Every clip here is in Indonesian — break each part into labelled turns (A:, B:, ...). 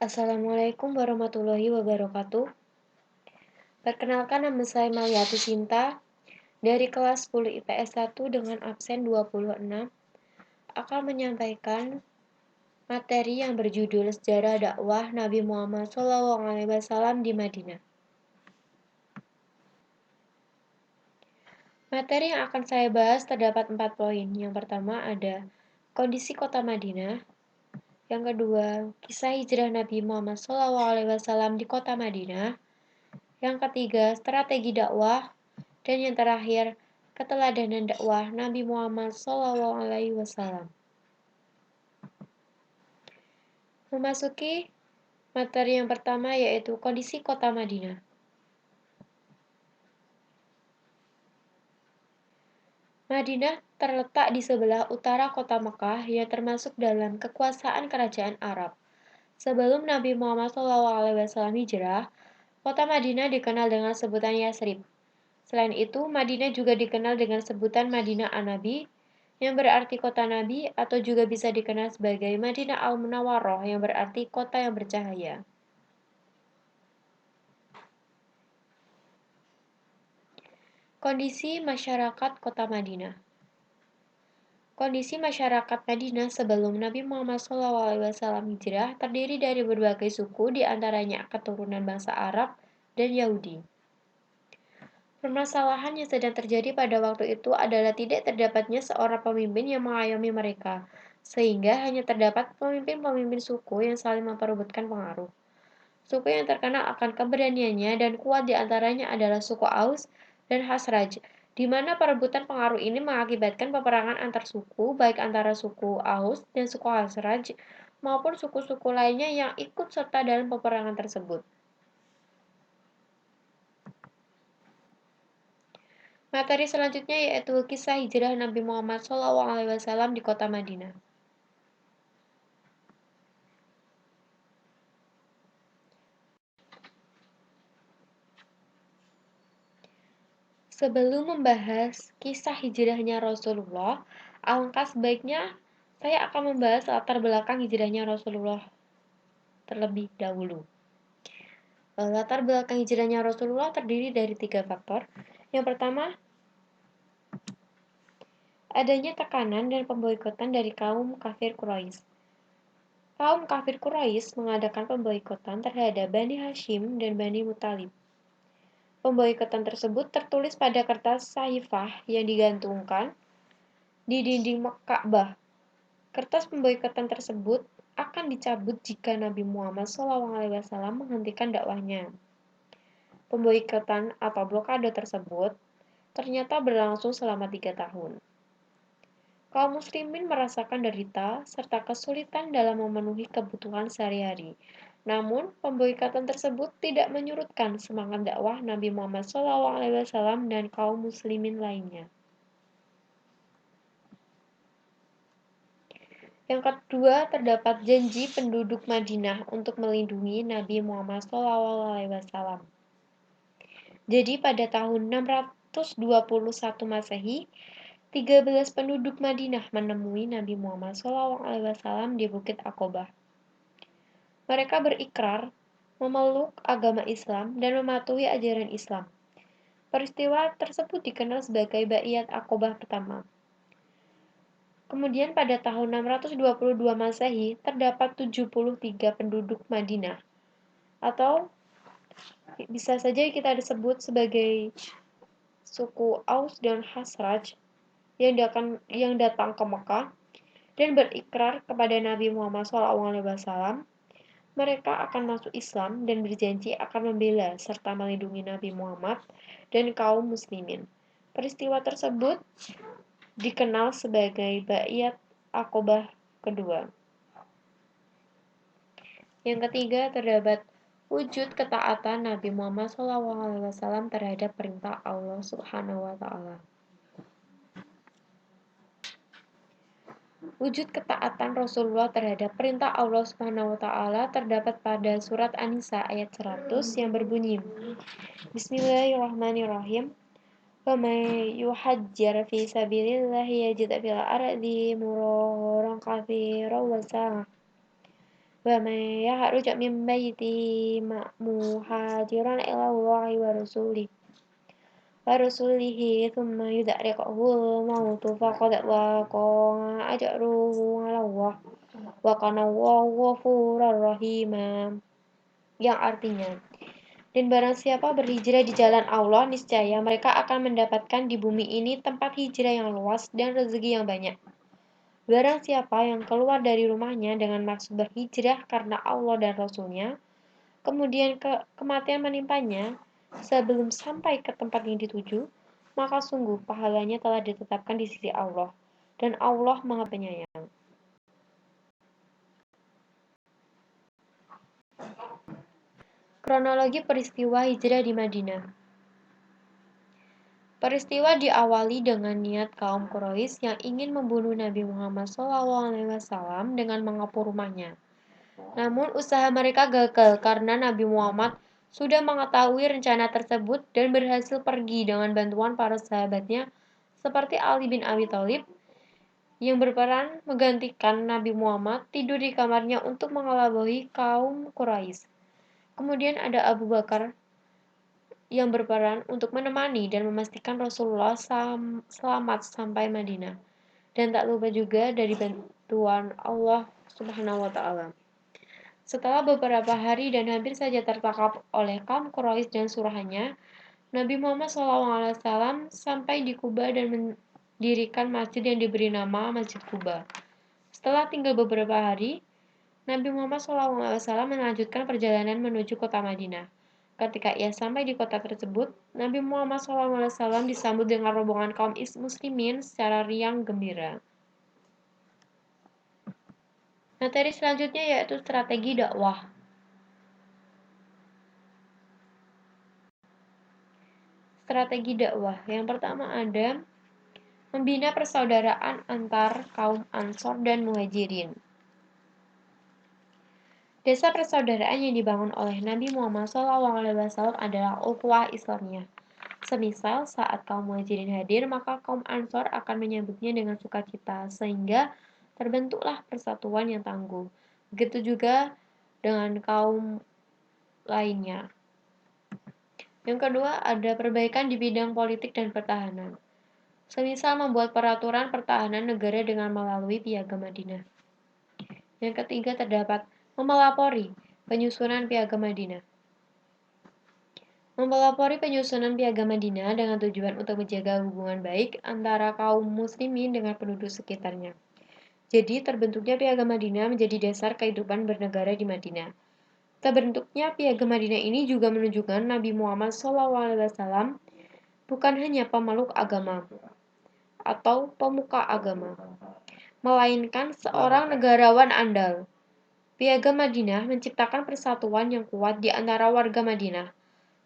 A: Assalamualaikum warahmatullahi wabarakatuh. Perkenalkan, nama saya Maliati Sinta dari kelas 10 IPS 1 dengan absen 26 akan menyampaikan materi yang berjudul Sejarah Dakwah Nabi Muhammad SAW di Madinah. Materi yang akan saya bahas terdapat 4 poin. Yang pertama ada kondisi kota Madinah. Yang kedua, kisah hijrah Nabi Muhammad SAW di kota Madinah. Yang ketiga, strategi dakwah. Dan yang terakhir, keteladanan dakwah Nabi Muhammad SAW. Memasuki materi yang pertama, yaitu kondisi kota Madinah. Madinah terletak di sebelah utara kota Mekah yang termasuk dalam kekuasaan kerajaan Arab. Sebelum Nabi Muhammad SAW hijrah, kota Madinah dikenal dengan sebutan Yasrib. Selain itu, Madinah juga dikenal dengan sebutan Madinah An-Nabi, yang berarti kota Nabi, atau juga bisa dikenal sebagai Madinah Al-Munawwaroh, yang berarti kota yang bercahaya. Kondisi masyarakat kota Madinah. Kondisi masyarakat Madinah sebelum Nabi Muhammad SAW hijrah terdiri dari berbagai suku, di antaranya keturunan bangsa Arab dan Yahudi. Permasalahan yang sedang terjadi pada waktu itu adalah tidak terdapatnya seorang pemimpin yang mengayomi mereka, sehingga hanya terdapat pemimpin-pemimpin suku yang saling memperebutkan pengaruh. Suku yang terkenal akan keberaniannya dan kuat di antaranya adalah suku Aus dan Khazraj, di mana perebutan pengaruh ini mengakibatkan peperangan antar suku, baik antara suku Aus dan suku Khazraj maupun suku-suku lainnya yang ikut serta dalam peperangan tersebut. Materi selanjutnya yaitu kisah hijrah Nabi Muhammad SAW di kota Madinah. Sebelum membahas kisah hijrahnya Rasulullah, alangkah sebaiknya saya akan membahas latar belakang hijrahnya Rasulullah terlebih dahulu. Latar belakang hijrahnya Rasulullah terdiri dari 3 faktor. Yang pertama, adanya tekanan dan pemboikotan dari kaum kafir Quraisy. Kaum kafir Quraisy mengadakan pemboikotan terhadap Bani Hashim dan Bani Muthalib. Pemboikotan tersebut tertulis pada kertas sahifah yang digantungkan di dinding Ka'bah. Kertas pemboikotan tersebut akan dicabut jika Nabi Muhammad SAW menghentikan dakwahnya. Pemboikotan atau blokade tersebut ternyata berlangsung selama 3 tahun. Kaum muslimin merasakan derita serta kesulitan dalam memenuhi kebutuhan sehari-hari. Namun, pemboikotan tersebut tidak menyurutkan semangat dakwah Nabi Muhammad SAW dan kaum muslimin lainnya. Yang kedua, terdapat janji penduduk Madinah untuk melindungi Nabi Muhammad SAW. Jadi pada tahun 621 Masehi, 13 penduduk Madinah menemui Nabi Muhammad SAW di Bukit Aqobah. Mereka berikrar memeluk agama Islam dan mematuhi ajaran Islam. Peristiwa tersebut dikenal sebagai Baiat Aqobah pertama. Kemudian pada tahun 622 Masehi terdapat 73 penduduk Madinah, atau bisa saja kita disebut sebagai suku Aus dan Khazraj yang datang ke Mekah dan berikrar kepada Nabi Muhammad SAW. Mereka akan masuk Islam dan berjanji akan membela serta melindungi Nabi Muhammad dan kaum muslimin. Peristiwa tersebut dikenal sebagai Baiat Aqobah kedua. Yang ketiga, terdapat wujud ketaatan Nabi Muhammad SAW terhadap perintah Allah Subhanahu wa Ta'ala. Wujud ketaatan Rasulullah terhadap perintah Allah Subhanahu wa Ta'ala terdapat pada surat An-Nisa ayat 100 yang berbunyi, Bismillahirrahmanirrahim. وَمَن يُهَاجِرْ فِي سَبِيلِ اللَّهِ يَجِدْ فِي الْأَرْضِ مُرَاغَمًا كَثِيرًا وَسَعًا ومن يخرج من بيته مهاجرا إلى الله ورسوله ثم يدركه الموت فقد وقع أجره على الله وكان الله غفورا رحيما, yang artinya, dan barang siapa berhijrah di jalan Allah, niscaya mereka akan mendapatkan di bumi ini tempat hijrah yang luas dan rezeki yang banyak. Barang siapa yang keluar dari rumahnya dengan maksud berhijrah karena Allah dan Rasul-Nya, kemudian kematian menimpanya sebelum sampai ke tempat yang dituju, maka sungguh pahalanya telah ditetapkan di sisi Allah, dan Allah Maha Penyayang. Kronologi peristiwa hijrah di Madinah. Peristiwa diawali dengan niat kaum Quraisy yang ingin membunuh Nabi Muhammad SAW dengan mengepung rumahnya. Namun usaha mereka gagal karena Nabi Muhammad sudah mengetahui rencana tersebut dan berhasil pergi dengan bantuan para sahabatnya seperti Ali bin Abi Thalib yang berperan menggantikan Nabi Muhammad tidur di kamarnya untuk mengelabui kaum Quraisy. Kemudian ada Abu Bakar yang berperan untuk menemani dan memastikan Rasulullah selamat sampai Madinah. Dan tak lupa juga dari bantuan Allah Subhanahu wa taala. Setelah beberapa hari dan hampir saja tertangkap oleh kaum Quraisy dan suruhannya, Nabi Muhammad SAW sampai di Kuba dan mendirikan masjid yang diberi nama Masjid Kuba. Setelah tinggal beberapa hari, Nabi Muhammad SAW melanjutkan perjalanan menuju kota Madinah. Ketika ia sampai di kota tersebut, Nabi Muhammad SAW disambut dengan rombongan kaum muslimin secara riang gembira. Materi selanjutnya yaitu strategi dakwah. Strategi dakwah. Yang pertama ada membina persaudaraan antar kaum Ansor dan Muhajirin. Desa persaudaraan yang dibangun oleh Nabi Muhammad SAW adalah ukhuwah Islamiyah. Semisal saat kaum Muhajirin hadir, maka kaum Ansor akan menyambutnya dengan sukacita, sehingga terbentuklah persatuan yang tangguh. Begitu juga dengan kaum lainnya. Yang kedua, ada perbaikan di bidang politik dan pertahanan. Semisal membuat peraturan pertahanan negara dengan melalui Piagam Madinah. Yang ketiga, terdapat memelapori penyusunan Piagam Madinah. Mempelopori penyusunan Piagam Madinah dengan tujuan untuk menjaga hubungan baik antara kaum muslimin dengan penduduk sekitarnya. Jadi, terbentuknya Piagam Madinah menjadi dasar kehidupan bernegara di Madinah. Terbentuknya Piagam Madinah ini juga menunjukkan Nabi Muhammad SAW bukan hanya pemeluk agama atau pemuka agama, melainkan seorang negarawan andal. Piagam Madinah menciptakan persatuan yang kuat di antara warga Madinah.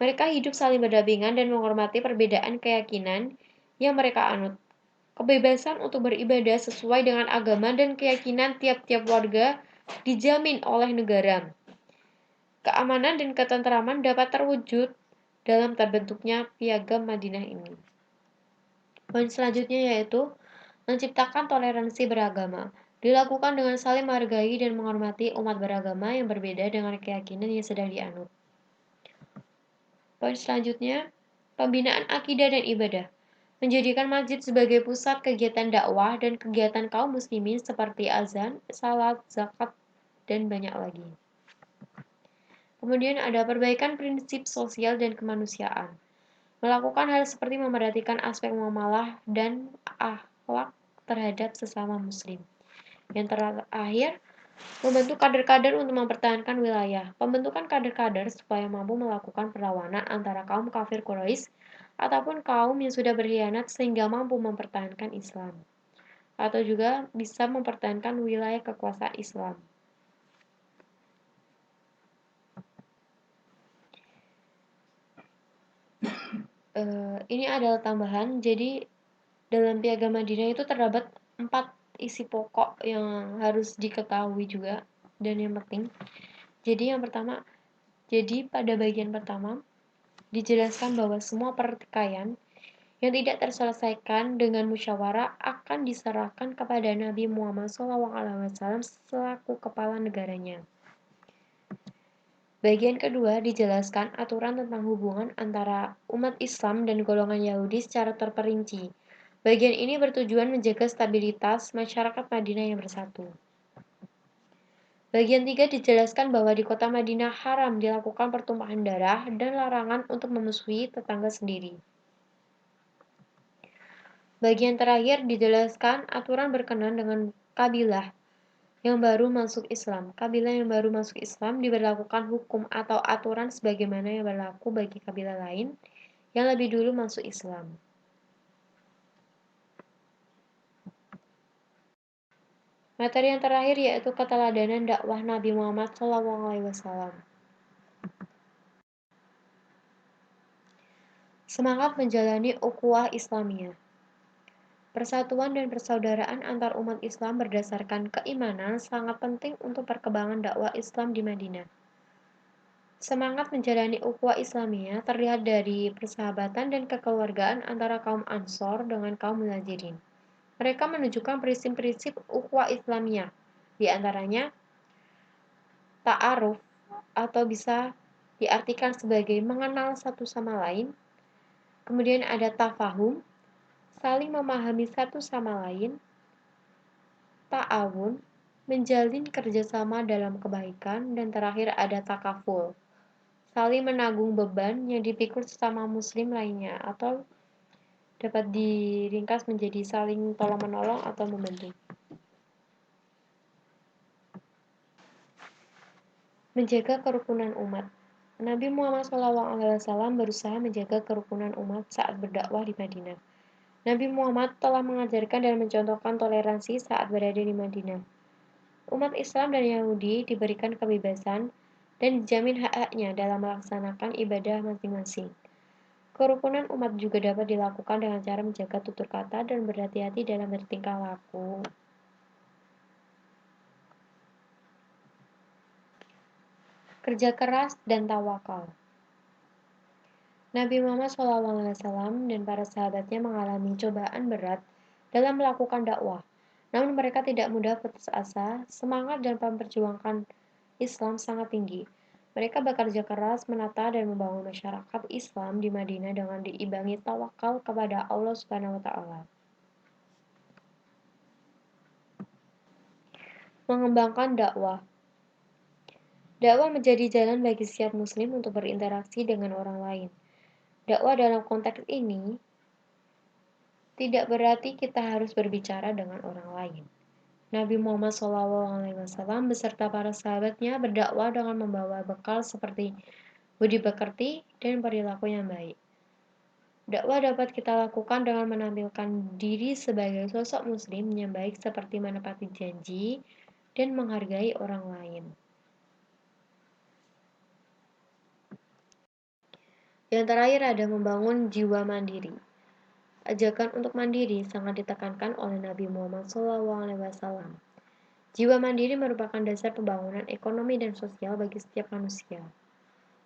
A: Mereka hidup saling berdampingan dan menghormati perbedaan keyakinan yang mereka anut. Kebebasan untuk beribadah sesuai dengan agama dan keyakinan tiap-tiap warga dijamin oleh negara. Keamanan dan ketentraman dapat terwujud dalam terbentuknya Piagam Madinah ini. Poin selanjutnya yaitu menciptakan toleransi beragama. Dilakukan dengan saling menghargai dan menghormati umat beragama yang berbeda dengan keyakinan yang sedang dianut. Poin selanjutnya, pembinaan akidah dan ibadah. Menjadikan masjid sebagai pusat kegiatan dakwah dan kegiatan kaum muslimin seperti azan, salat, zakat, dan banyak lagi. Kemudian ada perbaikan prinsip sosial dan kemanusiaan. Melakukan hal seperti memperhatikan aspek muamalah dan akhlak terhadap sesama muslim. Yang terakhir, membentuk kader-kader untuk mempertahankan wilayah. Pembentukan kader-kader supaya mampu melakukan perlawanan antara kaum kafir Quraisy ataupun kaum yang sudah berkhianat sehingga mampu mempertahankan Islam. Atau juga bisa mempertahankan wilayah kekuasaan Islam. Ini adalah tambahan, jadi dalam Piagam Madinah itu terdapat 4 isi pokok yang harus diketahui juga dan yang penting. Jadi yang pertama, pada bagian pertama dijelaskan bahwa semua pertikaian yang tidak terselesaikan dengan musyawarah akan diserahkan kepada Nabi Muhammad SAW selaku kepala negaranya. Bagian kedua dijelaskan aturan tentang hubungan antara umat Islam dan golongan Yahudi secara terperinci. Bagian ini bertujuan menjaga stabilitas masyarakat Madinah yang bersatu. Bagian 3 dijelaskan bahwa di kota Madinah haram dilakukan pertumpahan darah dan larangan untuk memusuhi tetangga sendiri. Bagian terakhir dijelaskan aturan berkenan dengan kabilah yang baru masuk Islam. Kabilah yang baru masuk Islam diberlakukan hukum atau aturan sebagaimana yang berlaku bagi kabilah lain yang lebih dulu masuk Islam. Materi yang terakhir yaitu keteladanan dakwah Nabi Muhammad SAW. Semangat menjalani ukhuwah Islamiyah. Persatuan dan persaudaraan antar umat Islam berdasarkan keimanan sangat penting untuk perkembangan dakwah Islam di Madinah. Semangat menjalani ukhuwah Islamiyah terlihat dari persahabatan dan kekeluargaan antara kaum Ansor dengan kaum Muhajirin. Mereka menunjukkan prinsip-prinsip ukhuwah Islamiyah, di antaranya ta'aruf atau bisa diartikan sebagai mengenal satu sama lain. Kemudian ada tafahum, saling memahami satu sama lain. Ta'awun, menjalin kerjasama dalam kebaikan. Dan terakhir ada takaful, saling menanggung beban yang dipikul sesama muslim lainnya, atau dapat diringkas menjadi saling tolong-menolong atau membantu. Menjaga kerukunan umat. Nabi Muhammad SAW berusaha menjaga kerukunan umat saat berdakwah di Madinah. Nabi Muhammad telah mengajarkan dan mencontohkan toleransi saat berada di Madinah. Umat Islam dan Yahudi diberikan kebebasan dan dijamin hak-haknya dalam melaksanakan ibadah masing-masing. Kerukunan umat juga dapat dilakukan dengan cara menjaga tutur kata dan berhati-hati dalam bertingkah laku. Kerja keras dan tawakal. Nabi Muhammad SAW dan para sahabatnya mengalami cobaan berat dalam melakukan dakwah. Namun mereka tidak mudah putus asa, semangat dan memperjuangkan Islam sangat tinggi. Mereka bekerja keras menata dan membangun masyarakat Islam di Madinah dengan diimbangi tawakal kepada Allah Subhanahu wa taala. Mengembangkan dakwah. Dakwah menjadi jalan bagi setiap muslim untuk berinteraksi dengan orang lain. Dakwah dalam konteks ini tidak berarti kita harus berbicara dengan orang lain. Nabi Muhammad SAW beserta para sahabatnya berdakwah dengan membawa bekal seperti budi pekerti dan perilaku yang baik. Dakwah dapat kita lakukan dengan menampilkan diri sebagai sosok muslim yang baik seperti menepati janji dan menghargai orang lain. Yang terakhir ada membangun jiwa mandiri. Ajakan untuk mandiri sangat ditekankan oleh Nabi Muhammad SAW. Jiwa mandiri merupakan dasar pembangunan ekonomi dan sosial bagi setiap manusia.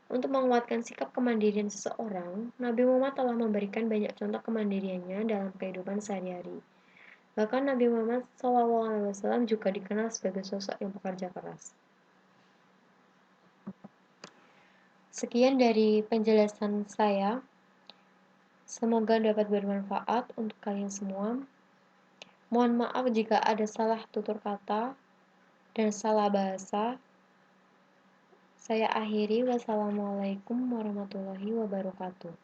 A: Untuk menguatkan sikap kemandirian seseorang, Nabi Muhammad telah memberikan banyak contoh kemandiriannya dalam kehidupan sehari-hari. Bahkan Nabi Muhammad SAW juga dikenal sebagai sosok yang bekerja keras. Sekian dari penjelasan saya. Semoga dapat bermanfaat untuk kalian semua. Mohon maaf jika ada salah tutur kata dan salah bahasa. Saya akhiri. Wassalamualaikum warahmatullahi wabarakatuh.